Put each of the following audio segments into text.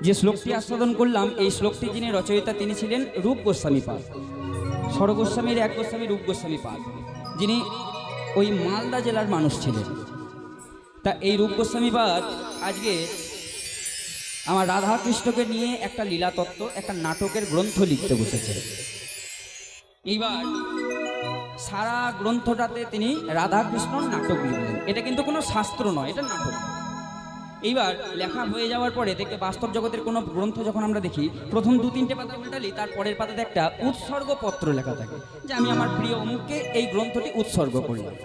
যে শ্লোকটি আস্বাদন করলাম, এই শ্লোকটি যিনি রচয়িতা তিনি ছিলেন রূপ গোস্বামী পাদ। স্বরগোস্বামীর এক গোস্বামী রূপ গোস্বামী পাদ, যিনি ওই মালদা জেলার মানুষ ছিলেন। তা এই রূপ গোস্বামী পাদ আজকে আমার রাধাকৃষ্ণকে নিয়ে একটা লীলাতত্ত্ব, একটা নাটকের গ্রন্থ লিখতে বসেছে। এইবার সারা গ্রন্থটাতে তিনি রাধাকৃষ্ণর নাটক লিখলেন। এটা কিন্তু কোনো শাস্ত্র নয়, এটা নাটক। এইবার লেখা হয়ে যাওয়ার পরে দেখে বাস্তব জগতের কোনো গ্রন্থ যখন আমরা দেখি, প্রথম 2-3টে পাতা উল্টালি, তার পরের পাতাতে একটা উৎসর্গপত্র লেখা থাকে যে আমি আমার প্রিয় অমুককে এই গ্রন্থটি উৎসর্গ করলাম।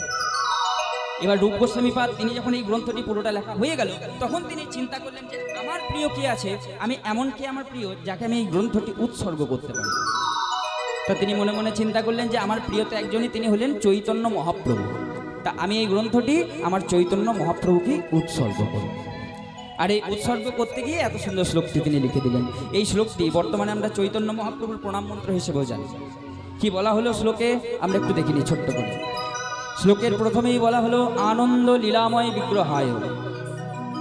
এবার রূপ গোস্বামী পাদ তিনি যখন এই গ্রন্থটি পুরোটা লেখা হয়ে গেল, তখন তিনি চিন্তা করলেন যে আমার প্রিয় কে আছে, আমি এমন কে আমার প্রিয় যাকে আমি এই গ্রন্থটি উৎসর্গ করতে পারি। তা তিনি মনে মনে চিন্তা করলেন যে আমার প্রিয় তো একজনই, তিনি হলেন চৈতন্য মহাপ্রভু। তা আমি এই গ্রন্থটি আমার চৈতন্য মহাপ্রভুকে উৎসর্গ করব। আর এই উৎসর্গ করতে গিয়ে এত সুন্দর শ্লোকটি তিনি লিখে দিলেন। এই শ্লোকটি বর্তমানে আমরা চৈতন্য মহাপ্রভুর প্রণাম মন্ত্র হিসেবেও জানি। কি বলা হলো শ্লোকে, আমরা একটু দেখিনি ছোট্ট করে। শ্লোকের প্রথমেই বলা হলো আনন্দ লীলাময় বিগ্রহায়,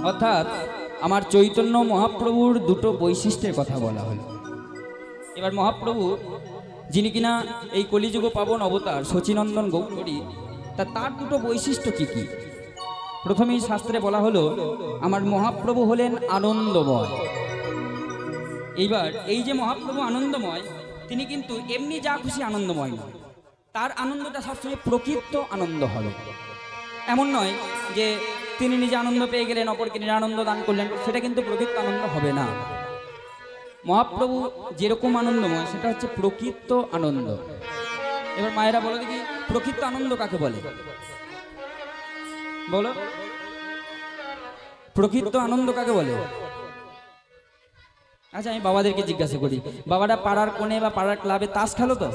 অর্থাৎ আমার চৈতন্য মহাপ্রভুর দুটো বৈশিষ্ট্যের কথা বলা হলো। এবার মহাপ্রভু যিনি কিনা এই কলিযুগ পাবন অবতার শচীনন্দন গৌরহরি, তার দুটো বৈশিষ্ট্য কি কি? প্রথমেই শাস্ত্রে বলা হলো আমার মহাপ্রভু হলেন আনন্দময়। এইবার এই যে মহাপ্রভু আনন্দময়, তিনি কিন্তু এমনি যা খুশি আনন্দময় নয়। তার আনন্দটা সবসময় প্রকৃত আনন্দ হবে। এমন নয় যে তিনি নিজে আনন্দ পেয়ে গেলেন, অপরকে নিরানন্দ দান করলেন, সেটা কিন্তু প্রকৃত আনন্দ হবে না। মহাপ্রভু যেরকম আনন্দময়, সেটা হচ্ছে প্রকৃত আনন্দ। এবার মায়েরা বলো দেখি, প্রকৃত আনন্দ কাকে বলে? বলো, প্রকৃত আনন্দ কাকে বলে? আচ্ছা, আমি বাবাদেরকে জিজ্ঞাসা করি, বাবারা পাড়ার কোণে বা পাড়ার ক্লাবে তাস খেলো তো?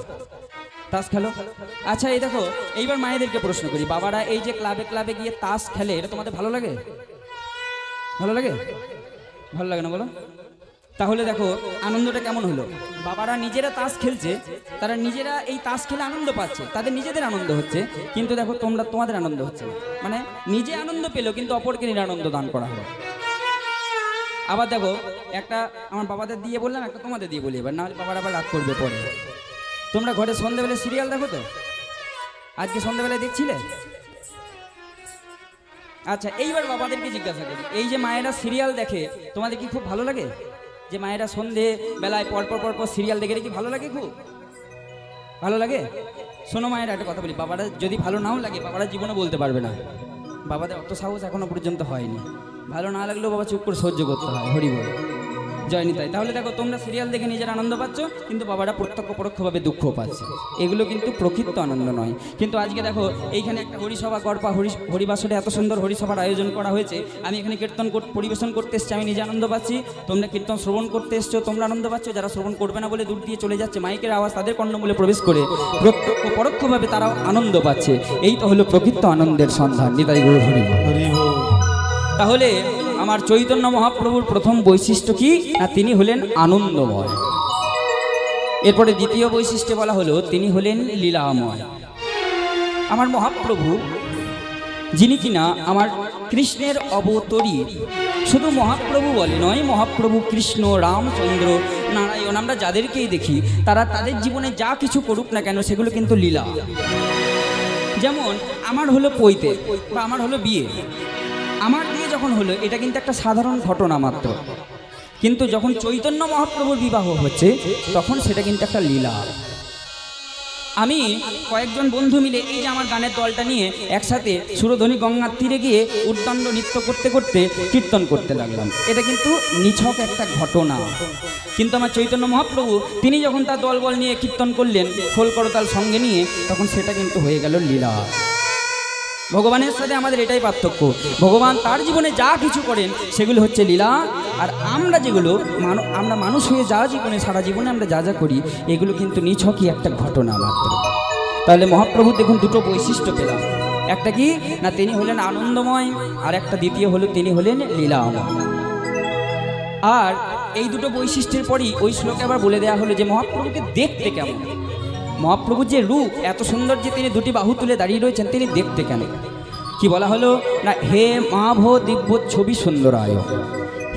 তাস খেলো? আচ্ছা, এই দেখো, এইবার মায়েদেরকে প্রশ্ন করি, বাবারা এই যে ক্লাবে ক্লাবে গিয়ে তাস খেলে, এটা তোমাদের ভালো লাগে? ভালো লাগে? ভালো লাগে না বলো? তাহলে দেখো আনন্দটা কেমন হলো। বাবারা নিজেরা তাস খেলছে, তারা নিজেরা এই তাস খেলে আনন্দ পাচ্ছে, তাদের নিজেদের আনন্দ হচ্ছে, কিন্তু দেখো তোমাদের আনন্দ হচ্ছে না। মানে নিজে আনন্দ পেলো কিন্তু অপরকে নিরানন্দ দান করা হলো। আবার দেখো, একটা আমার বাবাদের দিয়ে বললাম, একটা তোমাদের দিয়ে বলি, এবার নাহলে বাবার আবার রাগ করবে পরে। তোমরা ঘরে সন্ধ্যাবেলায় সিরিয়াল দেখো তো? আজকে সন্ধ্যাবেলায় দেখছিলে? আচ্ছা, এইবার বাবাদেরকে জিজ্ঞাসা করি, এই যে মায়েরা সিরিয়াল দেখে, তোমাদের কি খুব ভালো লাগে? যে মায়েরা সন্ধে বেলায় পরপর সিরিয়াল দেখে, কি ভালো লাগে? খুব ভালো লাগে? শোনো মায়েরা, একটা কথা বলি, বাবারা যদি ভালো নাও লাগে, বাবারা জীবনে বলতে পারবে না। বাবাদের অত সাহস এখনো পর্যন্ত হয়নি। ভালো না লাগলেও বাবা চুপ করে সহ্য করতে হয়। হরি বল, জয় নিতাই। তাহলে দেখো, তোমরা সিরিয়াল দেখে নিজের আনন্দ পাচ্ছ, কিন্তু বাবারা প্রত্যক্ষ পরোক্ষভাবে দুঃখ পাচ্ছে। এগুলো কিন্তু প্রকৃত আনন্দ নয়। কিন্তু আজকে দেখো, এইখানে একটা হরিসভা গড়পা হরিবাসরে এত সুন্দর হরিসভার আয়োজন করা হয়েছে। আমি এখানে কীর্তন পরিবেশন করতে এসছি, আমি নিজে আনন্দ পাচ্ছি। তোমরা কীর্তন শ্রবণ করতে এসছো, তোমরা আনন্দ পাচ্ছ। যারা শ্রবণ করবে না বলে দূর দিয়ে চলে যাচ্ছে, মাইকের আওয়াজ তাদের কর্ণমূলে প্রবেশ করে প্রত্যক্ষ পরোক্ষভাবে তারাও আনন্দ পাচ্ছে। এই তো হলো প্রকৃত আনন্দের সন্ধান। নিতাই গৌর হরি বল। তাহলে আমার চৈতন্য মহাপ্রভুর প্রথম বৈশিষ্ট্য কি না? তিনি হলেন আনন্দময়। এরপরে দ্বিতীয় বৈশিষ্ট্য বলা হলো তিনি হলেন লীলাময়। আমার মহাপ্রভু যিনি কিনা আমার কৃষ্ণের অবতরী, শুধু মহাপ্রভু বলে নয়, মহাপ্রভু কৃষ্ণ, রামচন্দ্র, নারায়ণ, আমরা যাদেরকেই দেখি তারা তাদের জীবনে যা কিছু করুক না কেন, সেগুলো কিন্তু লীলা। যেমন আমার হলো পৈতে বা আমার হলো বিয়ে, আমার বিয়ে যখন হলো এটা কিন্তু একটা সাধারণ ঘটনা মাত্র, কিন্তু যখন চৈতন্য মহাপ্রভুর বিবাহ হচ্ছে তখন সেটা কিন্তু একটা লীলা। আমি কয়েকজন বন্ধু মিলে এই যে আমার গানের দলটা নিয়ে একসাথে সুরধ্বনি গঙ্গার তীরে গিয়ে উদ্দণ্ড নৃত্য করতে করতে কীর্তন করতে লাগলাম। এটা কিন্তু নিছক একটা ঘটনা। কিন্তু আমার চৈতন্য মহাপ্রভু তিনি যখন তার দলবল নিয়ে কীর্তন করলেন, খোল করতাল সঙ্গে নিয়ে, তখন সেটা কিন্তু হয়ে গেল লীলা। ভগবানের সাথে আমাদের এটাই পার্থক্য, ভগবান তার জীবনে যা কিছু করেন সেগুলো হচ্ছে লীলা, আর আমরা যেগুলো আমরা মানুষ হয়ে যা জীবনে সারা জীবনে আমরা যা যা করি এগুলো কিন্তু নিছকই একটা ঘটনা মাত্র। তাহলে মহাপ্রভু দেখুন দুটো বৈশিষ্ট্য পেলাম, একটা কি না তিনি হলেন আনন্দময়, আর একটা দ্বিতীয় হলো তিনি হলেন লীলাময়। আর এই দুটো বৈশিষ্ট্যের পরই ওই শ্লোকে আবার বলে দেওয়া হলো যে মহাপ্রভুকে দেখতে কেমন। মহাপ্রভুর যে রূপ এত সুন্দর যে তিনি দুটি বাহু তুলে দাঁড়িয়ে রয়েছেন, তিনি দেখতে কেন? কি বলা হলো না, হে মাভ দিব্য ছবি সুন্দরায়,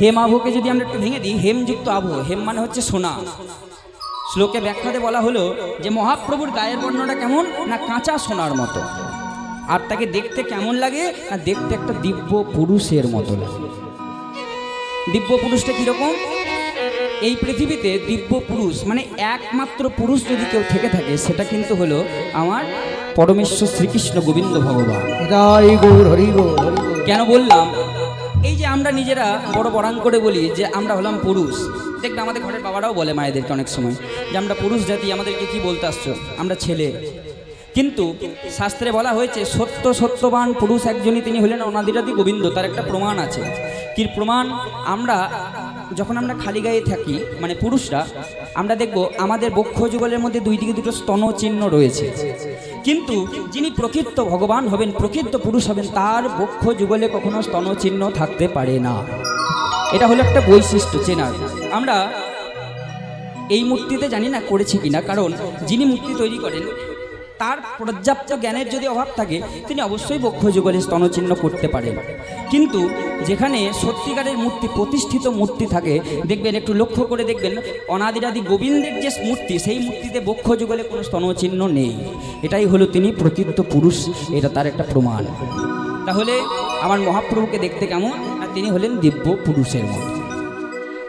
হেম আবহকে যদি আমরা একটু ভেঙে দিই, হেমযুক্ত আবহ, হেম মানে হচ্ছে সোনা। শ্লোকে ব্যাখ্যাতে বলা হলো যে মহাপ্রভুর গায়ের বর্ণটা কেমন না কাঁচা সোনার মতো, আর তাকে দেখতে কেমন লাগে না দেখতে একটা দিব্য পুরুষের মতো লাগে। দিব্য পুরুষটা কিরকম? এই পৃথিবীতে দিব্য পুরুষ মানে একমাত্র পুরুষ যদি কেউ থেকে থাকে সেটা কিন্তু হলো আমার পরমেশ্বর শ্রীকৃষ্ণ গোবিন্দ ভগবান। কেন বললাম? এই যে আমরা নিজেরা বড় বড়াং করে বলি যে আমরা হলাম পুরুষ, দেখবে আমাদের ঘরের বাবারাও বলে মায়েদেরকে অনেক সময় যে আমরা পুরুষ জাতি, আমাদেরকে কি বলতে আসছো, আমরা ছেলে। কিন্তু শাস্ত্রে বলা হয়েছে সত্য সত্যবান পুরুষ একজনই, তিনি হলেন অনাদিরাদি গোবিন্দ। তার একটা প্রমাণ আছে। কি প্রমাণ? আমরা যখন আমরা খালি গায়ে থাকি মানে পুরুষরা, আমরা দেখব আমাদের বক্ষ যুগলের মধ্যে দুই দিকে দুটো স্তন চিহ্ন রয়েছে। কিন্তু যিনি প্রকৃত ভগবান হবেন, প্রকৃত পুরুষ হবেন, তার বক্ষ যুগলে কখনো স্তন চিহ্ন থাকতে পারে না। এটা হলো একটা বৈশিষ্ট্য চেনার। আমরা এই মূর্তিতে জানি না করেছি কিনা, কারণ যিনি মূর্তি তৈরি করেন তার পর্যাপ্ত জ্ঞানের যদি অভাব থাকে তিনি অবশ্যই বক্ষ যুগলে স্তনচিহ্ন করতে পারেন। কিন্তু যেখানে সত্যিকারের মূর্তি, প্রতিষ্ঠিত মূর্তি থাকে, দেখবেন একটু লক্ষ্য করে দেখবেন অনাদিরাদি গোবিন্দের যে মূর্তি, সেই মূর্তিতে বক্ষ যুগলে কোনো স্তনচিহ্ন নেই। এটাই হলো তিনি প্রকৃত পুরুষ, এটা তার একটা প্রমাণ। তাহলে আমার মহাপ্রভুকে দেখতে কেমন? আর তিনি হলেন দিব্য পুরুষের মতো।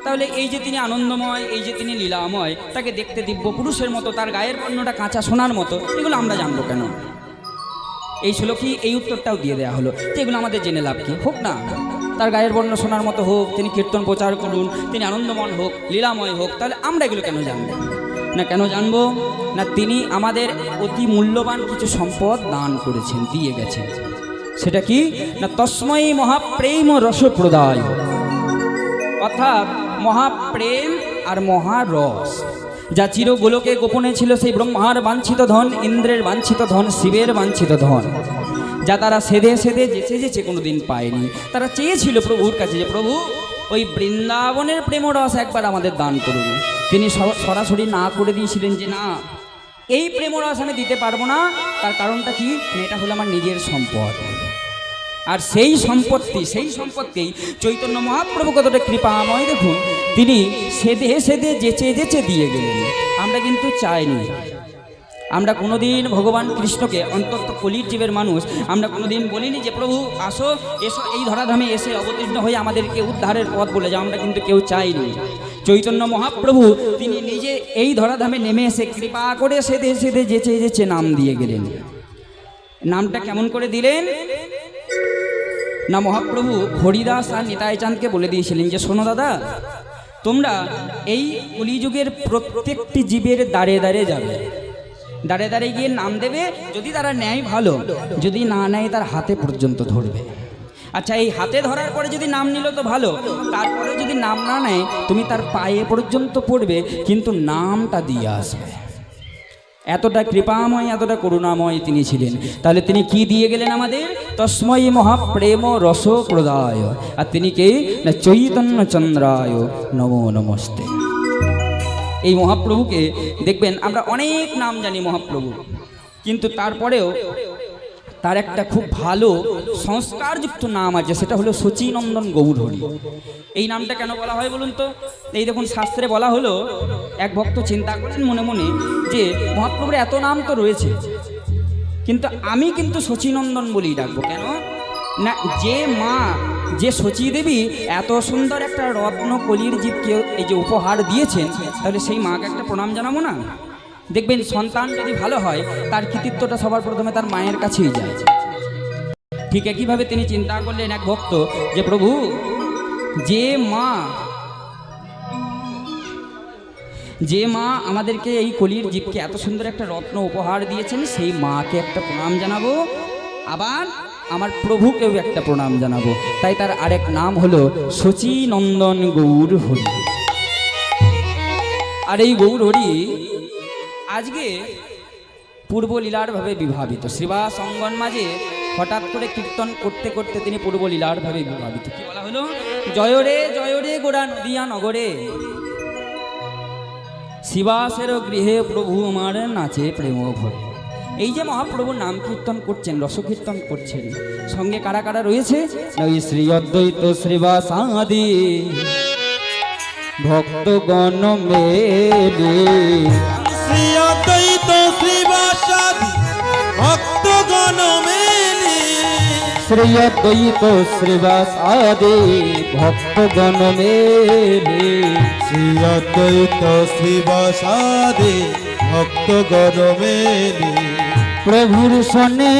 তাহলে এই যে তিনি আনন্দময়, এই যে তিনি লীলাময়, তাকে দেখতে দিব্য পুরুষের মতো, তার গায়ের বর্ণটা কাঁচা সোনার মতো, এগুলো আমরা জানবো কেন? এই শ্লোকই এই উত্তরটাও দিয়ে দেওয়া হলো যে এগুলো আমাদের জেনে লাভ কি? হোক না তার গায়ের বর্ণ সোনার মতো হোক, তিনি কীর্তন প্রচার করুন, তিনি আনন্দময় হোক, লীলাময় হোক, তাহলে আমরা এগুলো কেন জানবো না? কেন জানবো না? তিনি আমাদের অতি মূল্যবান কিছু সম্পদ দান করেছেন, দিয়ে গেছেন। সেটা কি না? তস্মৈ মহাপ্রেম রসপ্রদায়, অর্থাৎ মহাপ্রেম আর মহারস। যা চির গোলকে গোপনে ছিল সেই ব্রহ্মার বাঞ্ছিত ধন, ইন্দ্রের বাঞ্ছিত ধন, শিবের বাঞ্ছিত ধন, যা তারা সেধে সেধে যেচে কোনোদিন পায়নি। তারা চেয়েছিল প্রভুর কাছে যে প্রভু ওই বৃন্দাবনের প্রেমরস একবার আমাদের দান করুন। তিনি সরাসরি না করে দিয়েছিলেন যে না, এই প্রেমরস আমি দিতে পারবো না। তার কারণটা কি? এটা হলো আমার নিজের সম্পদ। আর সেই সম্পদকেই চৈতন্য মহাপ্রভু কতটা কৃপাময় দেখুন, তিনি সেধে সেধে যেচে দিয়ে গেলেন। আমরা কিন্তু চাইনি, আমরা কোনোদিন ভগবান কৃষ্ণকে, অন্তত কলির জীবের মানুষ, আমরা কোনোদিন বলিনি যে প্রভু আসো, এসো এই ধরাধামে এসে অবতীর্ণ হয়ে আমাদেরকে উদ্ধারের পথ বলে যাও। আমরা কিন্তু কেউ চাইনি। চৈতন্য মহাপ্রভু তিনি নিজে এই ধরাধামে নেমে এসে কৃপা করে সেধে সেধে যেচে নাম দিয়ে গেলেন। নামটা কেমন করে দিলেন না? মহাপ্রভু হরিদাস আর নিতাই চাঁদকে বলে দিয়েছিলেন যে শোনো দাদা, তোমরা এই কলিযুগের প্রত্যেকটি জীবের দ্বারে দ্বারে যাবে, দ্বারে দ্বারে গিয়ে নাম দেবে। যদি তারা নেয় ভালো, যদি না নেয় তার হাতে পর্যন্ত ধরবে। আচ্ছা, এই হাতে ধরার পরে যদি নাম নিল তো ভালো, তারপরে যদি নাম না নেয় তুমি তার পায়ে পর্যন্ত পড়বে, কিন্তু নামটা দিয়ে আসবে। এতটা কৃপাময়, এতটা করুণাময় তিনি ছিলেন। তাহলে তিনি কি দিয়ে গেলেন আমাদের? তস্মৈ মহাপ্রেম রস প্রদায়। আর তিনি কে না? চৈতন্য চন্দ্রায় নমো নমস্তে। এই মহাপ্রভুকে দেখবেন আমরা অনেক নাম জানি মহাপ্রভু, কিন্তু তারপরেও তার একটা খুব ভালো সংস্কারযুক্ত নাম আছে, সেটা হলো শচীনন্দন গৌরহরি। এই নামটা কেন বলা হয় বলুন তো? এই দেখুন শাস্ত্রে বলা হলো, এক ভক্ত চিন্তা করেন মনে মনে যে মহাপ্রভুর এত নাম তো রয়েছে, কিন্তু আমি কিন্তু শচীনন্দন বলেই ডাকবো। কেন না? যে মা, যে শচী দেবী এত সুন্দর একটা রত্ন কলির জীবকে এই যে উপহার দিয়েছেন, তাহলে সেই মাকে একটা প্রণাম জানাবো না? দেখবেন সন্তান যদি ভালো হয় তার কৃতিত্বটা সবার প্রথমে তার মায়ের কাছেই যায়। ঠিক একইভাবে তিনি চিন্তা করলেন এক ভক্ত যে প্রভু, যে মা আমাদেরকে এই কলির জীবকে এত সুন্দর একটা রত্ন উপহার দিয়েছেন, সেই মাকে একটা প্রণাম জানাবো, আবার আমার প্রভুকেও একটা প্রণাম জানাবো। তাই তার আরেক নাম হলো শচীনন্দন গৌরহরি। আর এই গৌরহরি আজকে পূর্বলীলার ভাবে বিভাবিত। শ্রীবাস অঙ্গন মাঝে হঠাৎ করে কীর্তন করতে করতে তিনি পূর্বলীলার ভাবে বিভাবিত। কি বলা হলো? জয় রে গোড়া নদিয়া নগরে, শিবাসের গৃহে প্রভু আমার নাচে প্রেম ভরে। এই যে মহাপ্রভুর নাম কীর্তন করছেন, রসকীর্তন করছেন, সঙ্গে কারা কারা রয়েছে? ওই শ্রী অদ্বৈত শ্রীবাসাদি ভক্তগণ মেলে, শ্রী অদ্বৈত শ্রীবাসাদি ভক্তগণ মেলে, শ্রী অদ্বৈত শ্রীবাসাদি ভক্তগণ মেলে, শ্রী অদ্বৈত শ্রীবাসাদি ভক্তগণ মেলে, প্রভুর সনে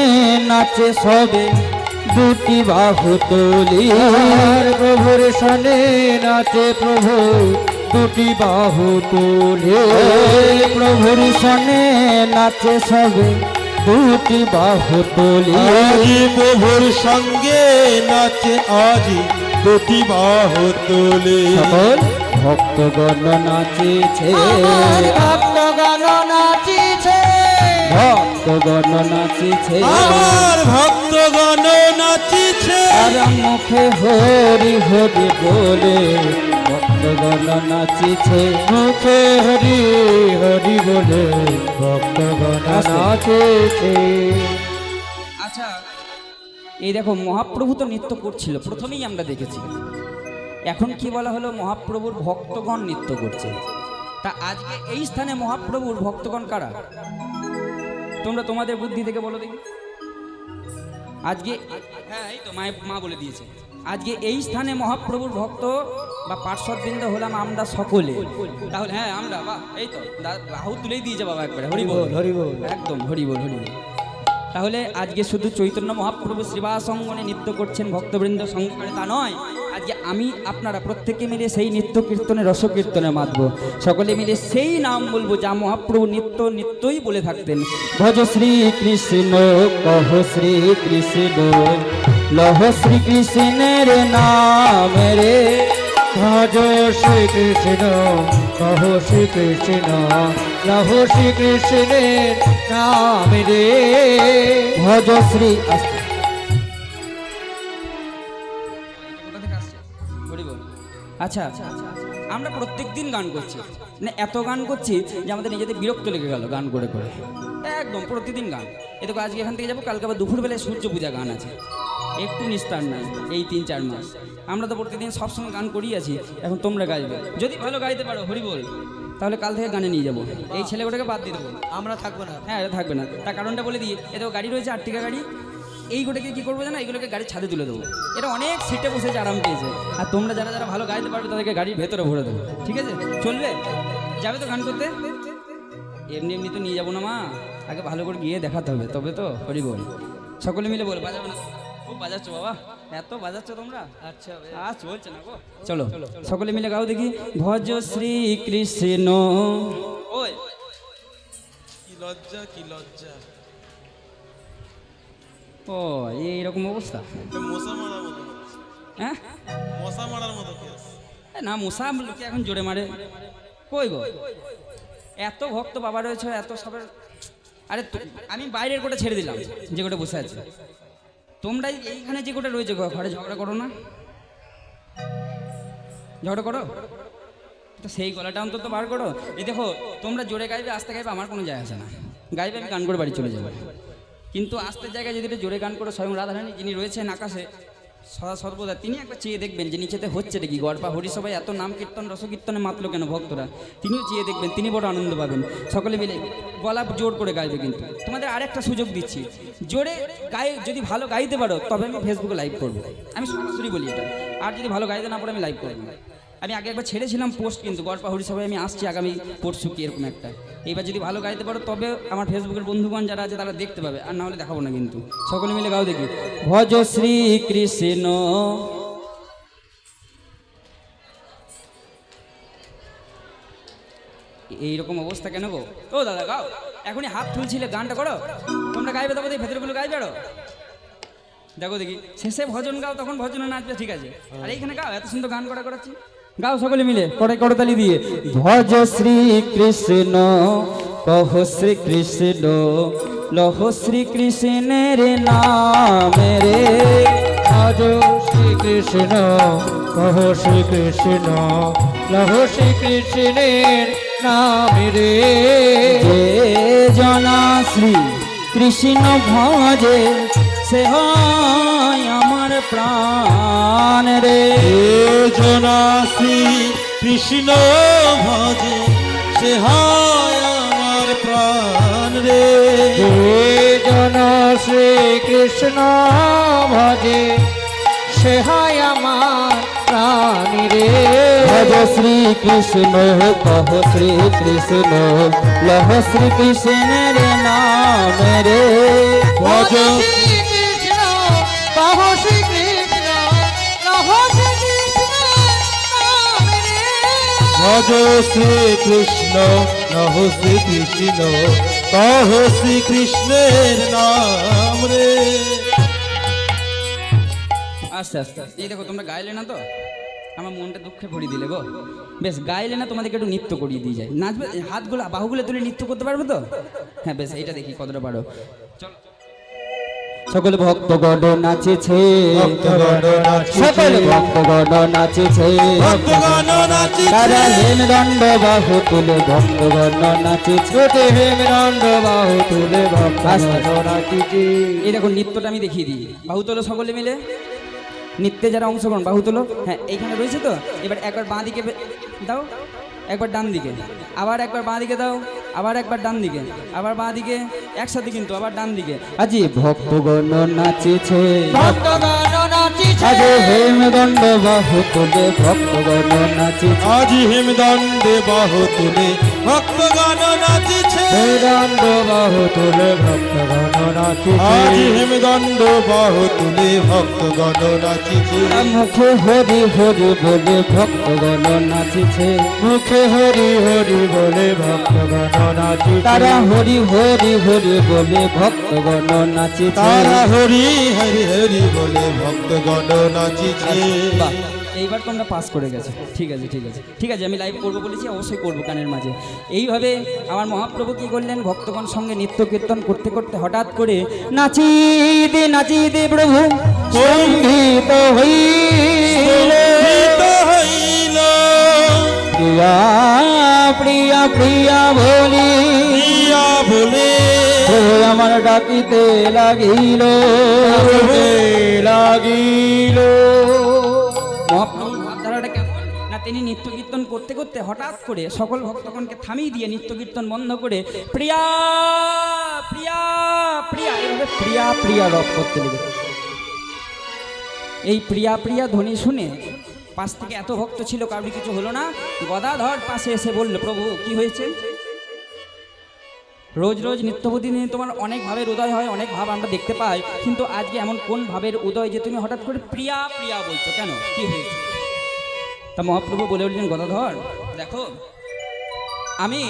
নাচে সবে দুটি বাহু তুলি, প্রভুর সনে নাচে প্রভু দুটি বাহু তুলি, প্রভুর সনে নাচে সবে দুটি বাহু তুলি, আজি প্রভুর সঙ্গে নাচে আজি দুটি বাহু তুলে, সকল ভক্তগণ নাচিছে, ভক্তগণ নাচিছে, ভক্তগণ নাচিছে, আমার ভক্তগণ নাচিছে, আর মুখে হরি হরি বলে ভক্তগণ নাচিছে, মুখে হরি হরি বলে ভক্তগণ নাচিছে। আচ্ছা, এই দেখো মহাপ্রভু তো নৃত্য করছিল, প্রথমেই আমরা দেখেছি। এখন কি বলা হলো? মহাপ্রভুর ভক্তগণ নৃত্য করছে। তা আজকে এই স্থানে মহাপ্রভুর ভক্তগণ কারা? তোমরা তোমাদের বুদ্ধি থেকে বলো দেখি। আজকে হ্যাঁ, এই তো মা বলে দিয়েছে, আজকে এই স্থানে মহাপ্রভুর ভক্ত বা পার্শ্ববৃন্দ হলাম আমরা সকলে। তাহলে হ্যাঁ আমরা, বাহ, এই তো বাহু তুলেই দিয়েছে বাবা একবারে, হরি বল হরি বল, একদম হরি বল হরি বল। তাহলে আজকে শুধু চৈতন্য মহাপ্রভু শ্রীবাস অঙ্গনে নৃত্য করছেন ভক্তবৃন্দ সঙ্গে করে তা নয়, আজকে আমি আপনারা প্রত্যেকে মিলে সেই নৃত্য কীর্তনে রসকীর্তনে মাতব, সকলে মিলে সেই নাম বলবো যা মহাপ্রভু নিত্যই বলে থাকতেন। ভজ শ্রী কৃষ্ণ কহ শ্রী কৃষ্ণ লহ শ্রী কৃষ্ণের নাম রে, ভজ শ্রী কৃষ্ণ কহ শ্রী কৃষ্ণ লহ শ্রী কৃষ্ণের নাম রে, ভজ শ্রী। আচ্ছা, আমরা প্রত্যেক দিন গান করছি, মানে এত গান করছি যে আমাদের নিজেদের বিরক্ত লেগে গেল গান করে করে, একদম প্রতিদিন গান। এ দেখো আজকে এখান থেকে যাবো, কালকে আবার দুপুরবেলায় সূর্য পূজা গান আছে, একটু নিস্তার নাই এই 3-4 মাস। আমরা তো প্রতিদিন সবসময় গান করিয়ে আছি, এখন তোমরা গাইবে, যদি ভালো গাইতে পারো হরি বল, তাহলে কাল থেকে গানে নিয়ে যাবো। এই ছেলেগুলোকে বাদ দিয়ে দেবো, আমরা থাকবো না। হ্যাঁ এটা থাকবে না, তার কারণটা বলে দিই। এ দেখো গাড়ি রয়েছে 8 টাকা গাড়ি, এইগুলোকে কি করবো জানো, এইগুলোকে গাড়ির ছাদে তুলে দেবো, এটা অনেক সিটে বসেছে আরাম পেয়েছে। আর তোমরা যারা যারা ভালো গাইতে পারবে তাদেরকে গাড়ির ভেতরে ভরে দেবো, ঠিক আছে? চলবে? যাবে তো গান করতে? এমনি এমনি তো নিয়ে যাবো না মা, আগে ভালো করে গিয়ে দেখাতে হবে, তবে তো হরি বল। সকলে মিলে বল, বাজাবো না? খুব বাজাচ্ছ বাবা, এত বাজাচ্ছ তোমরা। আচ্ছা চলছে না গো, চলো সকলে মিলে গাও দেখি। ভজ শ্রী কৃষ্ণ। ওই কি লজ্জা, কি লজ্জা, ও এইরকম অবস্থা, মশা মারার মতো, হ্যাঁ মশা মারার মতো কেস। না মশা লোকে এখন জোরে মারে, কই গো এত ভক্ত বাবা রয়েছে, এত সবের। আরে আমি বাইরের কোটা ছেড়ে দিলাম, যে কোটা বসে আছে, তোমরা এইখানে যে কোটা রয়েছে ঘরে ঝগড়া করো না, ঝগড়া করো তো সেই গলাটা অন্তত বার করো। এই দেখো তোমরা জোরে গাইবে আস্তে গাইবে আমার কোনো যায় আসে না, গাইবে আমি গান করে বাড়ি চলে যাবো। কিন্তু আস্তের জায়গায় যদি একটু জোরে গান করো, স্বয়ং রাধারানী যিনি রয়েছেন আকাশে সদা সর্বদা, তিনি একবার চেয়ে দেখবেন যে নিচেতে হচ্ছে কি গড়পা হরিসভায় এত নাম কীর্তন রসকীর্তনে মাতলো কেন ভক্তরা, তিনিও চেয়ে দেখবেন, তিনি বড় আনন্দ পাবেন। সকলে মিলে গলা জোর করে গাইবে। কিন্তু তোমাদের আরেকটা সুযোগ দিচ্ছি, জোরে গায়ে যদি ভালো গাইতে পারো তবে আমি ফেসবুকে লাইভ করবো, আমি সরাসরি বলি এটা। আর যদি ভালো গাইতে না পারো আমি লাইভ করবো। আমি আগে একবার ছেড়েছিলাম পোস্ট, কিন্তু গড়পা হরিসভায় আমি আসছি আগামী পরশু কি এরকম একটা। এইবার যদি ভালো গাইতে পারো তবে আমার ফেসবুকের বন্ধুগণ যারা আছে তারা দেখতে পাবে, আর না হলে দেখাবো না। কিন্তু সকলে মিলে গাও দেখি। ভজ শ্রী কৃষ্ণ। এইরকম অবস্থা কেন গো? ও দাদা গাও, এখনই হাত তুলছিলে, গানটা করো। তোমরা গাইবে তবে ভেতরগুলো গাইবে। আরো দেখো দেখি, শেষে ভজন গাও, তখন ভজনে নাচবে, ঠিক আছে? আর এইখানে গাও, এত সুন্দর গান করাচ্ছি, গাও সকলে মিলে করতালি দিয়ে। ভজ শ্রী কৃষ্ণ কহ শ্রী কৃষ্ণ লহ শ্রী কৃষ্ণের নাম রে, ভজ শ্রী কৃষ্ণ কহ শ্রী কৃষ্ণ লহ শ্রী কৃষ্ণের নাম রে। যে জনা শ্রী কৃষ্ণ ভজে সে হয় আমার প্রাণ রে। জনা শ্রী কৃষ্ণ ভজে সে হয় আমার প্রাণ রে। জন শ্রী কৃষ্ণ ভজে সে হয় আমার প্রাণ রে। ভজ শ্রী কৃষ্ণ কহ শ্রী কৃষ্ণ লহ শ্রী কৃষ্ণের নাম রে। ভজ শ্রী কৃষ্ণ কহ শ্রী কৃষ্ণ লহ শ্রী কৃষ্ণ নাম রে। ভজ শ্রী কৃষ্ণ নহ শ্রী কৃষ্ণ কহ শ্রী কৃষ্ণের নাম রে। আস্তে আস্তে এই দেখো তোমরা গাইলে না তো, আমার মনটা দুঃখে ভরিয়ে দিলে গো। বেশ গাইলে না, তোমাদেরকে একটু নৃত্য করিয়ে দিয়ে যায়। নাচবে, হাতগুলো বাহুগুলো তুলে নৃত্য করতে পারবে তো? হ্যাঁ বেশ, এইটা দেখি কতটা পারো। চলো। সকল ভক্তগণ নাচেছে, ভক্তগণ নাচেছে, সকল ভক্তগণ নাচেছে, ভক্তগণ নাচেছে, তারা হেমদণ্ড বাহু তুলে ভক্তগণ নাচেছে, হেমদণ্ড বাহু তুলে ভক্তগণ নাচিছে। এই দেখো নৃত্যটা আমি দেখিয়ে দিই। বাহু তোলো সকলে মিলে, নৃত্যে যারা অংশগ্রহণ বাহু তোলো। হ্যাঁ এইখানে রয়েছে তো। এবার একবার বাঁ দিকে দাও, একবার ডান দিকে, আবার একবার বাঁ দিকে দাও, আবার একবার ডান দিকে, আবার বাঁ দিকে, একসাথে কিন্তু আবার ডান দিকে। আজি ভক্তগণ নাচেছে, ভক্তগণ নাচিছে, আজ হেমদণ্ড বাহু তুলে ভক্তগণ নাচেছে, আজি হেমদণ্ডে বাহু তুলে ভক্তগণ নাচিছে, হেমদণ্ড বাহু তুলে ভক্তগণ নাচিছে। আজি হেমদণ্ড বাহু তুলে ভক্তগণ নাচিছে। মুখে হরি হরি বলে ভক্তগণ নাচেছে, মুখে হরি হরি বলে ভক্তগণ নাচিছে। তারা হরি হরি হরি বলে ভক্তগণ নাচেছে। তারা হরি হরি হরি বলে ভক্তগণ নাচিছে। বাহ, এইবার তোমরা পাস করে গেছো। ঠিক আছে ঠিক আছে ঠিক আছে, আমি লাইভ করবো বলেছি, অবশ্যই করবো কানের মাঝে। এইভাবে আমার মহাপ্রভু কি করলেন, ভক্তগণ সঙ্গে নিত্য কীর্তন করতে করতে হঠাৎ করে নাচিতে প্রভু সঙ্গীত হইল, গীত হইল প্রিয়া প্রিয়া প্রিয়া বলি প্রিয়া বলে প্রভু আমার ডাকিতে লাগিল, লাগিল। মহাপ্রভুর ভাবধারাটা কেমন না, তিনি নিত্য কীর্তন করতে করতে হঠাৎ করে সকল ভক্তগণকে থামিয়ে দিয়ে নিত্য কীর্তন বন্ধ করে প্রিয়া প্রিয়া প্রিয়া এইভাবে প্রিয়া প্রিয়া রব করতে লেগে। এই প্রিয়া প্রিয়া ধ্বনি শুনে পাশ থেকে এত ভক্ত ছিল, কারোর কিছু হলো না। গদাধর পাশে এসে বলল, প্রভু কি হয়েছে? রোজ রোজ নিত্যবধি নিয়ে তোমার অনেক ভাবের উদয় হয়, অনেক ভাব আমরা দেখতে পাই, কিন্তু আজকে এমন কোন ভাবের উদয় যে তুমি হঠাৎ করে প্রিয়া প্রিয়া বলছো, কেন, কি হয়েছে? তা মহাপ্রভু বলে উঠলেন, গদাধর দেখো, আমি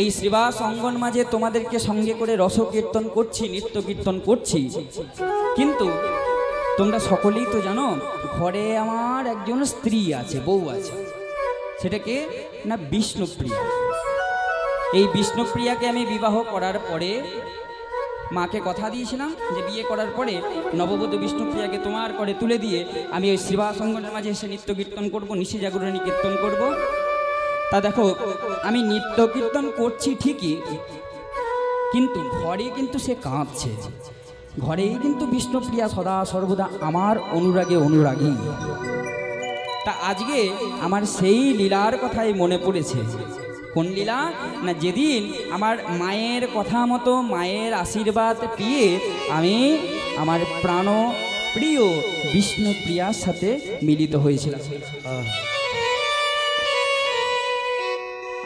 এই শ্রীবাস অঙ্গন মাঝে তোমাদেরকে সঙ্গে করে রস কীর্তন করছি, নিত্য কীর্তন করছি, কিন্তু তোমরা সকলেই তো জানো ঘরে আমার একজন স্ত্রী আছে, বউ আছে। সেটাকে না বিষ্ণুপ্রিয়া। এই বিষ্ণুপ্রিয়াকে আমি বিবাহ করার পরে মাকে কথা দিয়েছিলাম যে বিয়ে করার পরে নববধূ বিষ্ণুপ্রিয়াকে তোমার করে তুলে দিয়ে আমি ওই শ্রীবাস অঙ্গনের মাঝে এসে নিত্য কীর্তন করবো, নিশি জাগরণী কীর্তন করব। তা দেখো আমি নিত্য কীর্তন করছি ঠিকই, কিন্তু ঘরে কিন্তু সে কাঁদছে, ঘরেই কিন্তু বিষ্ণুপ্রিয়া সদা সর্বদা আমার অনুরাগে অনুরাগী। তা আজকে আমার সেই লীলার কথাই মনে পড়েছে। কোন লীলা না, যেদিন আমার মায়ের কথা মতো মায়ের আশীর্বাদ পেয়ে আমি আমার প্রাণ প্রিয় বিষ্ণুপ্রিয়ার সাথে মিলিত হয়েছিলাম।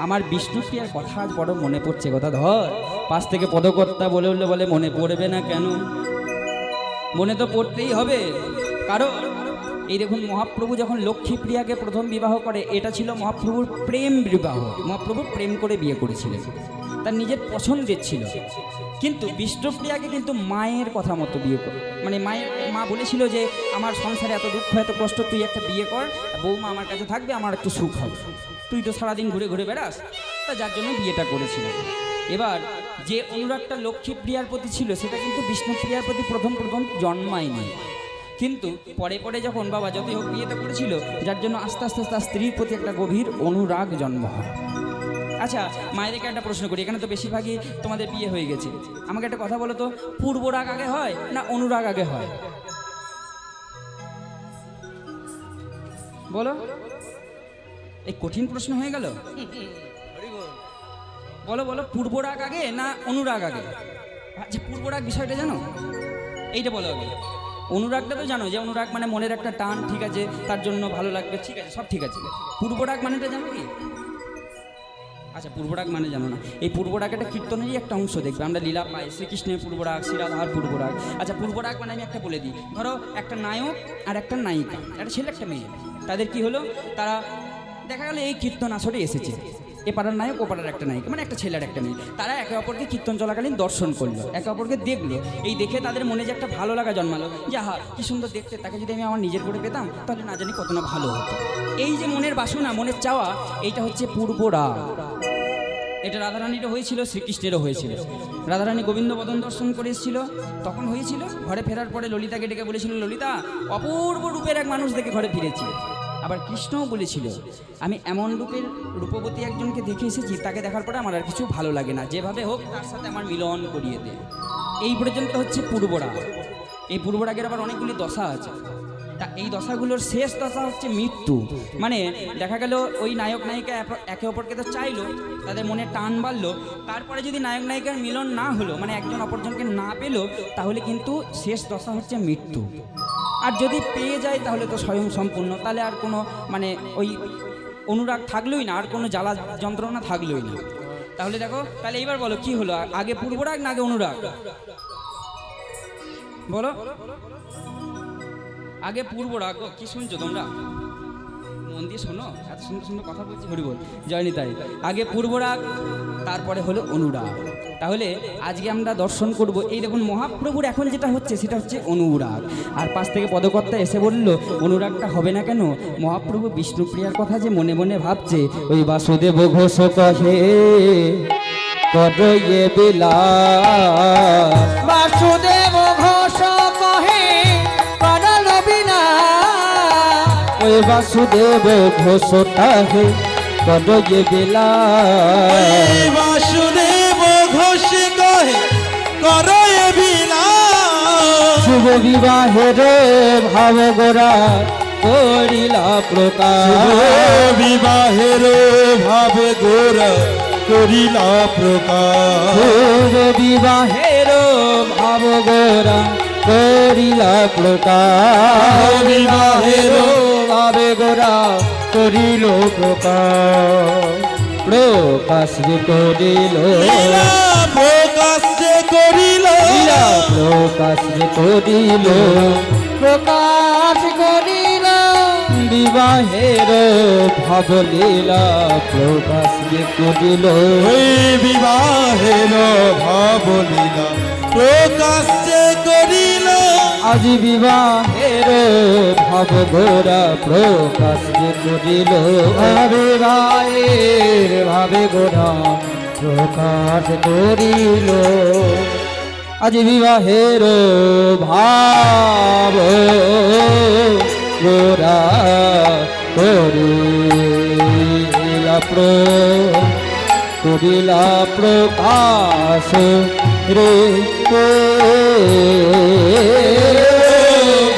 আমার বিষ্ণুপ্রিয়ার কথা আজ বড় মনে পড়ছে। কথা ধর পাশ থেকে পদকর্তা বলে উঠলে বলে, মনে পড়বে না কেন? মনে তো পড়তেই হবে, কারণ এই দেখুন মহাপ্রভু যখন লক্ষ্মীপ্রিয়াকে প্রথম বিবাহ করে, এটা ছিল মহাপ্রভুর প্রেম বিবাহ। মহাপ্রভু প্রেম করে বিয়ে করেছিলেন, তার নিজের পছন্দের ছিল। কিন্তু বিষ্ণুপ্রিয়াকে কিন্তু মায়ের কথা মতো বিয়ে করে, মানে মা বলেছিল যে আমার সংসারে এত দুঃখ এত কষ্ট, তুই একটা বিয়ে কর, বৌমা আমার কাছে থাকবে, আমার একটু সুখ হবে, তুই তো সারাদিন ঘুরে ঘুরে বেড়াস। তা যার জন্য বিয়েটা করেছিল। এবার যে অনুরাগটা লক্ষ্মীপ্রিয়ার প্রতি ছিল সেটা কিন্তু বিষ্ণুপ্রিয়ার প্রতি প্রথম জন্মায়নি, কিন্তু পরে পরে যখন বাবা যতই হোক বিয়েটা করেছিল, যার জন্য আস্তে আস্তে তার স্ত্রীর প্রতি একটা গভীর অনুরাগ জন্ম হয়। আচ্ছা মায়েদেরকে একটা প্রশ্ন করি, এখানে তো বেশিরভাগই তোমাদের বিয়ে হয়ে গেছে, আমাকে একটা কথা বলো তো, পূর্ব রাগ আগে হয় না অনুরাগ আগে হয়? বলো, এই কঠিন প্রশ্ন হয়ে গেল। বলো বলো, পূর্ব রাগ আগে না অনুরাগ আগে? আচ্ছা পূর্ব রাগ বিষয়টা জানো, এইটা বলো আগে। অনুরাগটা তো জানো, যে অনুরাগ মানে মনের একটা টান, ঠিক আছে, তার জন্য ভালো লাগবে, ঠিক আছে, সব ঠিক আছে। পূর্বরাগ মানেটা জানো কি? আচ্ছা পূর্বরাগ মানে জানো না। এই পূর্বরাগ একটা কীর্তনেরই একটা অংশ, দেখবে আমরা লীলা পাই, শ্রীকৃষ্ণের পূর্বরাগ, শ্রীরাধার পূর্বরাগ। আচ্ছা পূর্বরাগ মানে আমি একটা বলে দিই, ধরো একটা নায়ক আর একটা নায়িকা, একটা ছেলে একটা মেয়ে, তাদের কি হলো, তারা দেখা গেল এই কীর্তন আসরে এসেছে, এ পাড়ার নায়ক ও পাড়ার একটা নায়িকা, মানে একটা ছেলে আর একটা মেয়ে, তারা একে অপরকে কীর্তন চলাকালীন দর্শন করলো, একে অপরকে দেখলো, এই দেখে তাদের মনে যে একটা ভালো লাগা জন্মালো, যে আহা কি সুন্দর দেখতে, তাকে যদি আমি আমার নিজের করে পেতাম তাহলে না জানি কত না ভালো হতো। এই যে মনের বাসনা, মনের চাওয়া, এইটা হচ্ছে পূর্বরাগ। এটা রাধারানীরও হয়েছিল, শ্রীকৃষ্ণেরও হয়েছিল। রাধারানী গোবিন্দ বদন দর্শন করে এসেছিল, তখন হয়েছিল, ঘরে ফেরার পরে ললিতাকে ডেকে বলেছিল, ললিতা অপূর্ব রূপের এক মানুষ দেখে ঘরে ফিরেছি। আবার কৃষ্ণও বলেছিল, আমি এমন রূপের রূপবতী একজনকে দেখে এসেছি, তাকে দেখার পরে আমার আর কিছু ভালো লাগে না, যেভাবে হোক তার সাথে আমার মিলন করিয়ে দে। এই পর্যন্ত হচ্ছে পূর্বরাগ। এই পূর্বরাগের আবার অনেকগুলি দশা আছে, তা এই দশাগুলোর শেষ দশা হচ্ছে মৃত্যু। মানে দেখা গেল ওই নায়ক নায়িকা একে অপরকে তো চাইলো, তাদের মনে টান বাড়লো, তারপরে যদি নায়ক নায়িকার মিলন না হলো, মানে একজন অপরজনকে না পেলো, তাহলে কিন্তু শেষ দশা হচ্ছে মৃত্যু। আর যদি পেয়ে যায় তাহলে তো স্বয়ং সম্পূর্ণ, তাহলে আর কোনো মানে ওই অনুরাগ থাকলোই না, আর কোনো জ্বালা যন্ত্রণা থাকলোই না। তাহলে দেখো, তাহলে এইবার বলো কি হলো, আগে পূর্বরাগ না আগে অনুরাগ? বলো, আগে পূর্বরাগ। কি শুনছো তোমরা? মন দিয়ে শোনো, এত সুন্দর সুন্দর কথা বলছি, হরি বল, জয়নি তাই। আগে পূর্বরাগ, তারপরে হলো অনুরাগ। তাহলে আজকে আমরা দর্শন করব, এই দেখুন মহাপ্রভুর এখন যেটা হচ্ছে সেটা হচ্ছে অনুরাগ। আর পাশ থেকে পদকর্তা এসে বলল অনুরাগটা হবে না কেন? মহাপ্রভু বিষ্ণুপ্রিয়ার কথা যে মনে মনে ভাবছে, ওই বাসুদেব ঘোষ কহে করয়ে বিলাস, বাসুদেব ঘোষ কহে করল বিলাস, ওই বাসুদেব ঘোষ কহে করয়ে বিলাস, বাসুদেব ঘোষ কহে করয়ে বিলাস, শুভ বিবাহের ভাব গোরা করিলা প্রকাশ, বিবাহের ভাবে গোরা করিলা প্রকাশ, শুভ বিবাহের ভাব গোরা করিলা প্রকাশ, বিবাহের ভাবে গোরা করিল প্রকাশ, প্রকাশ যে করিল, লীলা প্রকাশ যে করিল, লীলা প্রকাশ যে করিল, প্রকাশ করিল বিবাহের ভাব লীলা প্রকাশ যে করিল, ওই বিবাহের ভাব লীলা প্রকাশ যে করিল, আজি বিবাহের ভাব গোরা প্রকাশ যে করিল, বিবাহের ভাবে গোরা প্রকাশ করিল, আজি বিবাহের ভাব গোরা করিলা করিলা প্রকাশ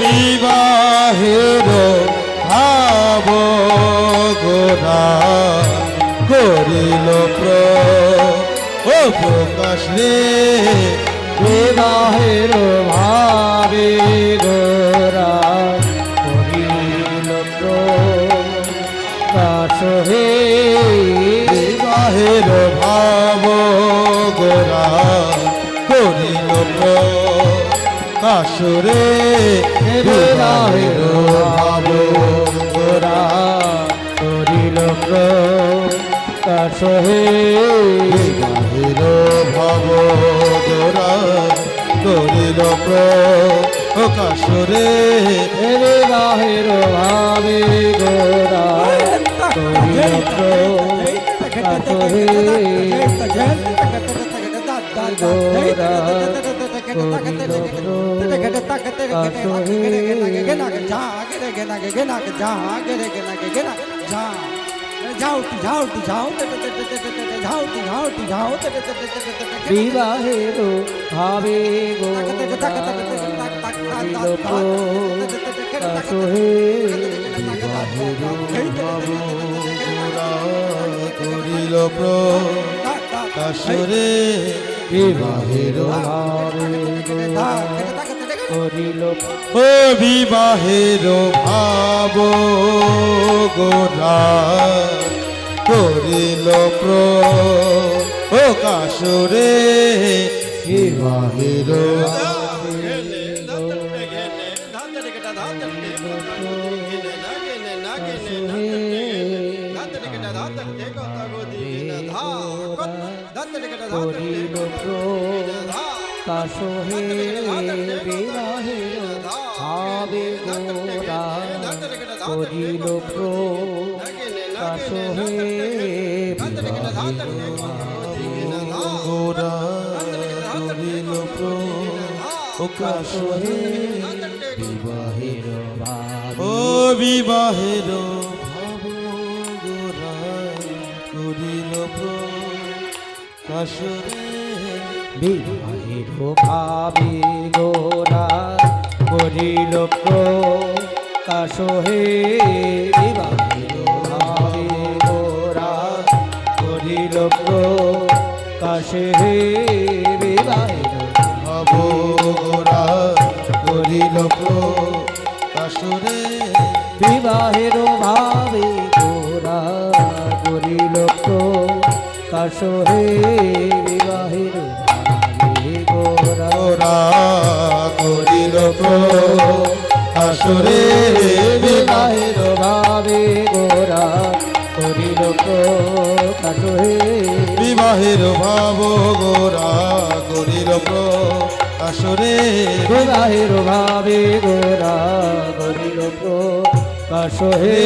রে, বিবাহের ভাব গোরা করিল প্রকাশ রে, বিবাহের ভাবে গোরা করিল প্রকাশ হে, বিবাহের ভাব গোরা করিল প্রকাশ রে, বিবাহের ভাব গোরা করিল প্রকাশ হে, বিবাহের ভাব গোরা করিল প্রকাশ রে, বিবাহের ভাবে গোরা করিল প্রকাশ হে, গোরা বিবাহের ভাবে গো সোহে করিল প্রকাশরে বিবাহের ভাবে করিল ও বিবাহের ভাব গোরা করিল প্রকাশরে বিবাহের করিল প্রকাশহে বিবাহের ভাবে গোরা করিল প্রকাশহে গোরা করিল প্রকাশরে বিবাহের ভাবে ও বিবাহের ভাব গোরা করিল প্রকাশরে বিবাহের ভাবে গোরা করিল প্রকাশহে বিবাহের ভাবে গোরা করিল প্রকাশহে বিবাহের ভাব গোরা করিল প্রকাশরে বিবাহের ভাবে গোরা করিল প্রকাশহে বিবাহের ভাবে গোরা গোরা করিল প্রকাশরে বিবাহের ভাবে গোরা করিল প্রকাশহে বিবাহের ভাব গোরা করিল প্রকাশরে বিবাহের ভাবে গোরা করিল প্রকাশহে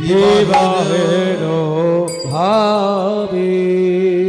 বিবাহের ভাবে